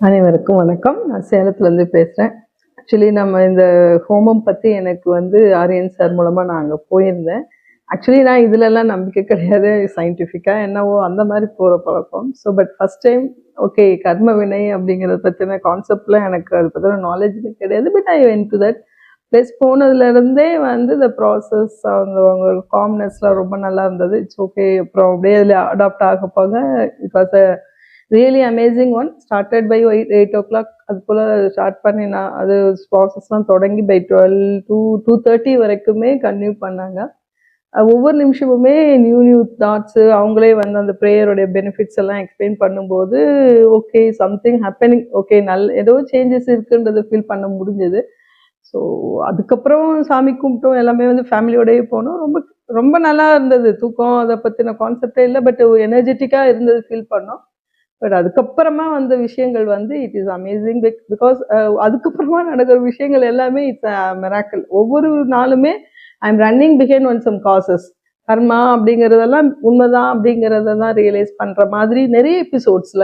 அனைவருக்கும் வணக்கம். நான் சேலத்துலேருந்து பேசுகிறேன். ஆக்சுவலி நம்ம இந்த ஹோமம் பற்றி எனக்கு ஆரியன் சார் மூலமாக நான் அங்கே போயிருந்தேன். ஆக்சுவலி நான் இதுலலாம் நம்பிக்கை கிடையாது. சயின்டிஃபிக்காக என்னவோ அந்த மாதிரி போகிற பழக்கம். பட் ஃபஸ்ட் டைம் ஓகே கர்ம வினை அப்படிங்கிறத பற்றின கான்செப்ட்லாம் எனக்கு அதை பற்றின நாலேஜுமே கிடையாது. But I went to that place போனதுலேருந்தே இந்த ப்ராசஸ் அவங்க காம்னஸ்லாம் ரொம்ப நல்லா இருந்தது. It's okay. அப்புறம் அப்படியே அதில் அடாப்ட் ஆக போக it was a really amazing one. Started by 8 o'clock அது போல் ஸ்டார்ட் பண்ணி நான் அது ப்ராசஸ்லாம் தொடங்கி பை 2:30 வரைக்குமே கன்டினியூ பண்ணாங்க. ஒவ்வொரு நிமிஷமுமே நியூ தாட்ஸு அவங்களே அந்த ப்ரேயருடைய பெனிஃபிட்ஸ் எல்லாம் எக்ஸ்பிளைன் பண்ணும்போது ஓகே சம்திங் ஹேப்பனிங், ஓகே ஏதோ சேஞ்சஸ் இருக்குன்றதை ஃபீல் பண்ண முடிஞ்சது. ஸோ அதுக்கப்புறம் சாமி கும்பிட்டோம், எல்லாமே ஃபேமிலியோடயே போனோம். ரொம்ப ரொம்ப நல்லா இருந்தது. தூக்கம் அதை பற்றின கான்செப்டே இல்லை, பட் எனர்ஜெட்டிக்காக இருந்தது ஃபீல் பண்ணோம். பட் அதுக்கப்புறமா வந்த விஷயங்கள் இட் இஸ் அமேசிங் பிகாஸ் அதுக்கப்புறமா நடக்கிற விஷயங்கள் எல்லாமே இட்ஸ் மிராக்கிள். ஒவ்வொரு நாளுமே I am running behind one some causes. கர்மா அப்படிங்கிறதெல்லாம் உண்மைதான் அப்படிங்கிறத தான் ரியலைஸ் பண்ணுற மாதிரி நிறைய எபிசோட்ஸ்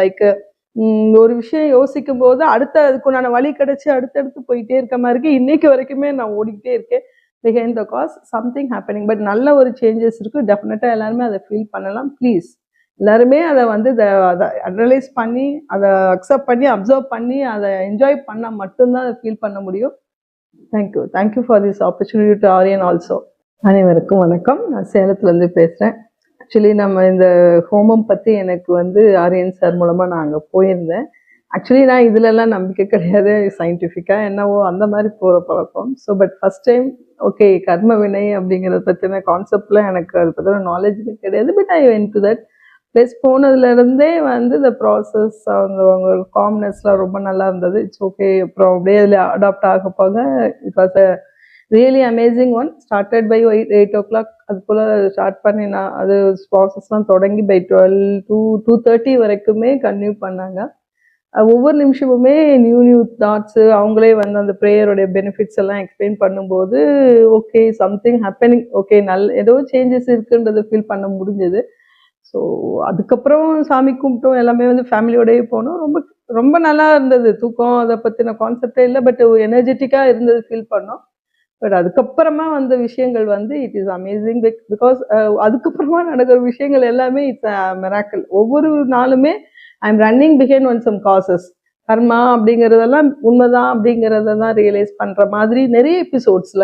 ஒரு விஷயம் யோசிக்கும் போது அதுக்குண்டான வழி கிடைச்சி அடுத்தடுத்து போயிட்டே இருக்க மாதிரி இருக்கு. இன்னைக்கு வரைக்குமே நான் ஓடிக்கிட்டே இருக்கேன். Behind the cause something happening. But நல்ல ஒரு சேஞ்சஸ் இருக்குது. டெஃபினட்டாக எல்லாருமே அதை ஃபீல் பண்ணலாம். ப்ளீஸ் எல்லாருமே அதை அதை அனலைஸ் பண்ணி அதை அக்செப்ட் பண்ணி அப்சர்வ் பண்ணி அதை என்ஜாய் பண்ணால் மட்டும்தான் அதை ஃபீல் பண்ண முடியும். Thank you for this opportunity to Aryan also. அனைவருக்கும் வணக்கம். நான் சேலத்துலேருந்து பேசுகிறேன். ஆக்சுவலி நம்ம இந்த ஹோமம் பற்றி எனக்கு ஆரியன் சார் மூலமாக நான் அங்கே போயிருந்தேன். ஆக்சுவலி நான் இதுலலாம் நம்பிக்கை கிடையாது. சயின்டிஃபிக்காக என்னவோ அந்த மாதிரி போகிற பழக்கம். பட் ஃபஸ்ட் டைம் ஓகே கர்ம வினை அப்படிங்கிறத பற்றின கான்செப்ட்லாம் எனக்கு அதை பற்றின நாலேஜுமே கிடையாது. But I went to that place போனதுலேருந்தே இந்த ப்ராசஸ் அவங்க காம்னஸ்லாம் ரொம்ப நல்லா இருந்தது. It's okay. அப்புறம் அப்படியே அதில் அடாப்ட் ஆக போக it was a really amazing one. Started by 8 o'clock அது போல் ஸ்டார்ட் பண்ணி நான் அது ப்ராசஸ்லாம் தொடங்கி பை 2:30 வரைக்குமே கன்டினியூ பண்ணாங்க. ஒவ்வொரு நிமிஷமுமே நியூ தாட்ஸு அவங்களே அந்த ப்ரேயருடைய பெனிஃபிட்ஸ் எல்லாம் எக்ஸ்பிளைன் பண்ணும்போது ஓகே சம்திங் ஹேப்பனிங், ஓகே ஏதோ சேஞ்சஸ் இருக்குன்றதை ஃபீல் பண்ண முடிஞ்சது. ஸோ அதுக்கப்புறம் சாமி கும்பிட்டோம், எல்லாமே ஃபேமிலியோடயே போனோம். ரொம்ப ரொம்ப நல்லா இருந்தது. தூக்கம் அதை பற்றின கான்செப்டே இல்லை, பட் எனர்ஜெட்டிக்காக இருந்தது ஃபீல் பண்ணோம். பட் அதுக்கப்புறமா வந்த விஷயங்கள் இட் இஸ் அமேசிங் பிகாஸ் அதுக்கப்புறமா நடக்கிற விஷயங்கள் எல்லாமே இட்ஸ் மிராக்கிள். ஒவ்வொரு நாளுமே I am running behind one some causes. கர்மா அப்படிங்கிறதெல்லாம் உண்மைதான் அப்படிங்கிறத தான் ரியலைஸ் பண்ணுற மாதிரி நிறைய எபிசோட்ஸ்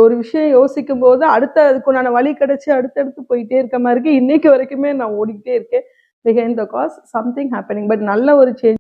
ஒரு விஷயம் யோசிக்கும் போது அதுக்குண்டான வழி கிடைச்சி அடுத்தடுத்து போயிட்டே இருக்க மாதிரி இருக்கு. இன்னைக்கு வரைக்குமே நான் ஓடிக்கிட்டே இருக்கேன். Behind the cause something happening. But நல்ல ஒரு சேஞ்ச்